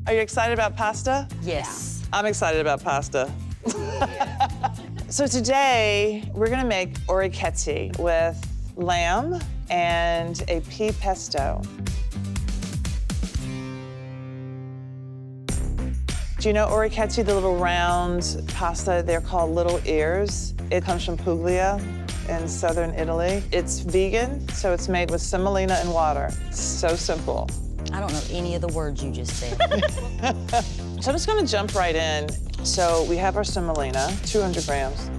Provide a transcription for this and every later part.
Are you excited about pasta? Yes. I'm excited about pasta. So today, we're gonna make orecchiette with lamb and a pea pesto. Do you know orecchiette, the little round pasta? They're called little ears. It comes from Puglia in southern Italy. It's vegan, so it's made with semolina and water. So simple. I don't know any of the words you just said. So I'm just gonna jump right in. So we have our semolina, 200 grams.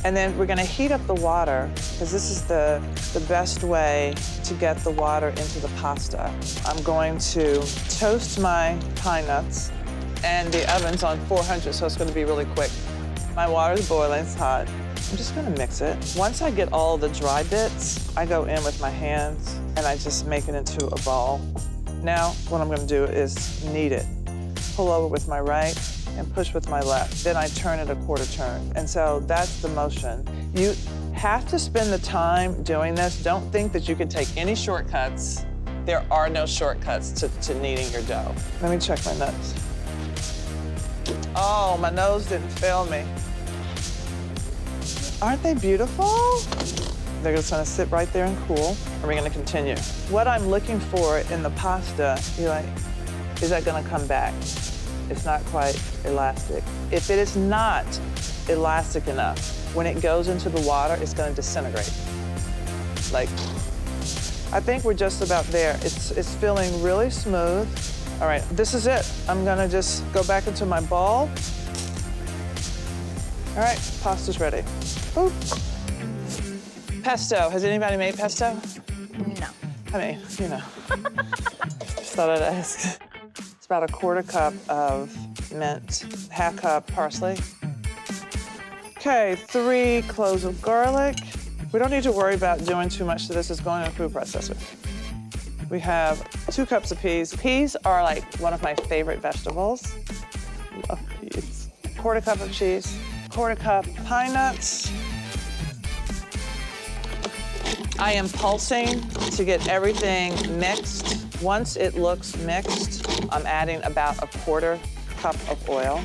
And then we're gonna heat up the water, because this is the best way to get the water into the pasta. I'm going to toast my pine nuts, and the oven's on 400, so it's gonna be really quick. My water's boiling, it's hot. I'm just gonna mix it. Once I get all the dry bits, I go in with my hands, and I just make it into a ball. Now, what I'm gonna do is knead it. Pull over with my right and push with my left. Then I turn it a quarter turn. And so that's the motion. You have to spend the time doing this. Don't think that you can take any shortcuts. There are no shortcuts to kneading your dough. Let me check my nuts. Oh, my nose didn't fail me. Aren't they beautiful? They're just gonna sit right there and cool, and we're gonna continue. What I'm looking for in the pasta, you're like, is that gonna come back? It's not quite elastic. If it is not elastic enough, when it goes into the water, it's gonna disintegrate. Like, I think we're just about there. It's feeling really smooth. All right, this is it. I'm gonna just go back into my ball. All right, pasta's ready. Ooh. Pesto, has anybody made pesto? No. I mean, you know. Just thought I'd ask. It's about a quarter cup of mint, half cup parsley. Okay, 3 cloves of garlic. We don't need to worry about doing too much to this. It's going in a food processor. We have 2 cups of peas. Peas are like one of my favorite vegetables. Love peas. Quarter cup of cheese, quarter cup pine nuts. I am pulsing to get everything mixed. Once it looks mixed, I'm adding about a quarter cup of oil.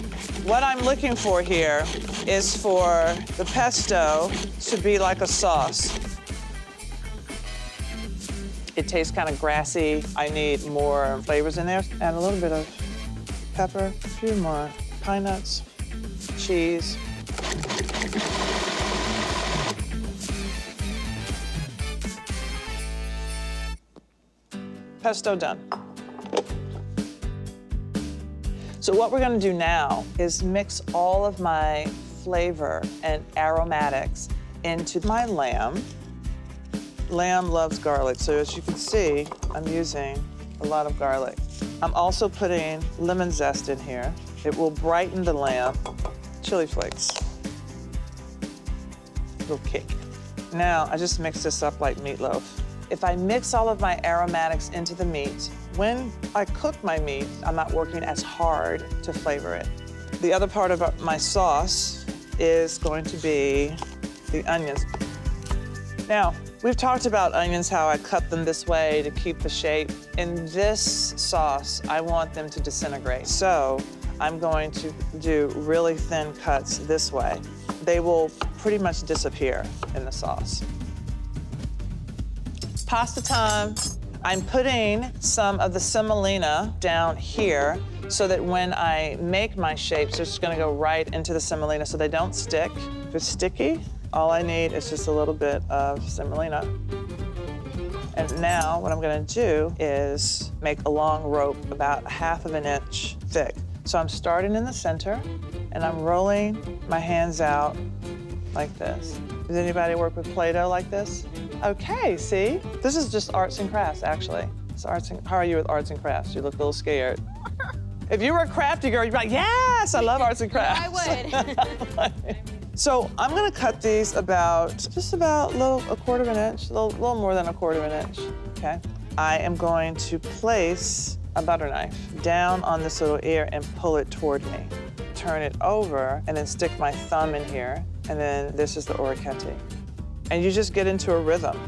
What I'm looking for here is for the pesto to be like a sauce. It tastes kind of grassy. I need more flavors in there. Add a little bit of pepper, a few more pine nuts, cheese. Pesto done. So what we're gonna do now is mix all of my flavor and aromatics into my lamb. Lamb loves garlic, so as you can see, I'm using a lot of garlic. I'm also putting lemon zest in here. It will brighten the lamb. Chili flakes. Little kick. Now, I just mix this up like meatloaf. If I mix all of my aromatics into the meat, when I cook my meat, I'm not working as hard to flavor it. The other part of my sauce is going to be the onions. Now, we've talked about onions, how I cut them this way to keep the shape. In this sauce, I want them to disintegrate. So I'm going to do really thin cuts this way. They will pretty much disappear in the sauce. Pasta time. I'm putting some of the semolina down here so that when I make my shapes, it's just gonna go right into the semolina so they don't stick. If it's sticky, all I need is just a little bit of semolina. And now what I'm gonna do is make a long rope about 1/2 inch thick. So I'm starting in the center and I'm rolling my hands out like this. Does anybody work with Play-Doh like this? Okay, see? This is just arts and crafts, actually. It's how are you with arts and crafts? You look a little scared. If you were a crafty girl, you'd be like, yes, I love arts and crafts. I would. So I'm gonna cut these just about a quarter of an inch, a little more than a quarter of an inch, okay? I am going to place a butter knife down on this little ear and pull it toward me. Turn it over and then stick my thumb in here, and then this is the orecchiette. And you just get into a rhythm.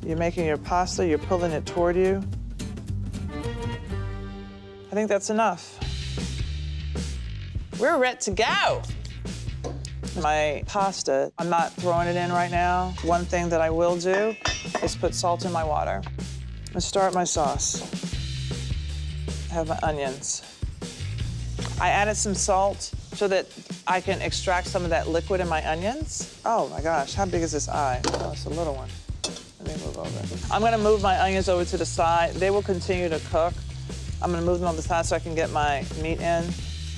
You're making your pasta, you're pulling it toward you. I think that's enough. We're ready to go. My pasta, I'm not throwing it in right now. One thing that I will do is put salt in my water. I'm gonna start my sauce. I have my onions. I added some salt so that I can extract some of that liquid in my onions. Oh my gosh, how big is this eye? Oh, it's a little one. Let me move over. I'm gonna move my onions over to the side. They will continue to cook. I'm gonna move them on the side so I can get my meat in.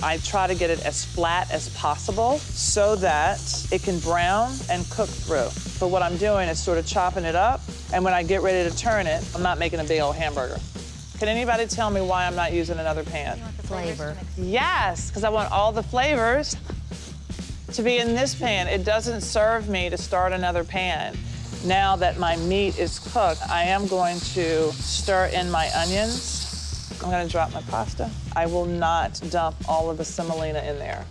I try to get it as flat as possible so that it can brown and cook through. But what I'm doing is sort of chopping it up, and when I get ready to turn it, I'm not making a big old hamburger. Can anybody tell me why I'm not using another pan? You want the flavor. Yes, because I want all the flavors to be in this pan. It doesn't serve me to start another pan. Now that my meat is cooked, I am going to stir in my onions. I'm gonna drop my pasta. I will not dump all of the semolina in there.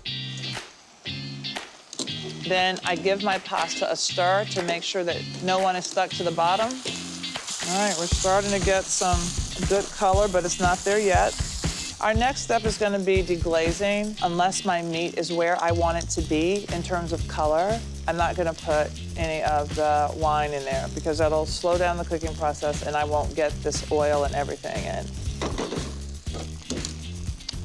Then I give my pasta a stir to make sure that no one is stuck to the bottom. All right, we're starting to get some good color, but it's not there yet. Our next step is gonna be deglazing. Unless my meat is where I want it to be in terms of color, I'm not gonna put any of the wine in there because that'll slow down the cooking process and I won't get this oil and everything in.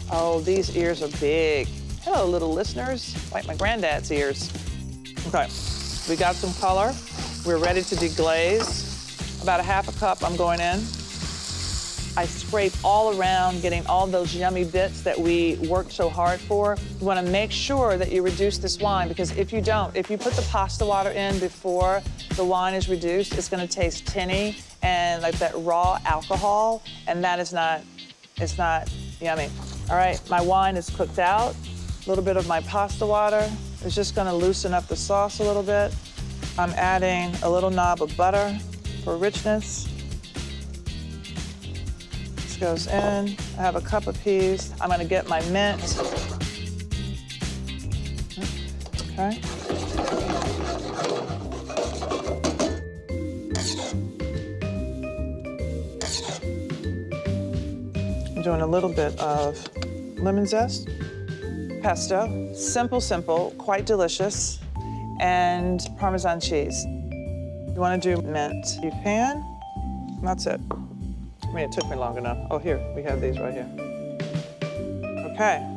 Oh, these ears are big. Hello, little listeners, like my granddad's ears. Okay, we got some color. We're ready to deglaze. About a half a cup I'm going in. I scrape all around, getting all those yummy bits that we worked so hard for. You wanna make sure that you reduce this wine because if you don't, if you put the pasta water in before the wine is reduced, it's gonna taste tinny and like that raw alcohol, and that is not, it's not yummy. All right, my wine is cooked out. A little bit of my pasta water is just gonna loosen up the sauce a little bit. I'm adding a little knob of butter for richness. This goes in. I have a cup of peas. I'm gonna get my mint. Okay. I'm doing a little bit of lemon zest, pesto, simple, quite delicious, and Parmesan cheese. You wanna do mint. You can, and that's it. I mean, it took me long enough. Oh, here, we have these right here. Okay.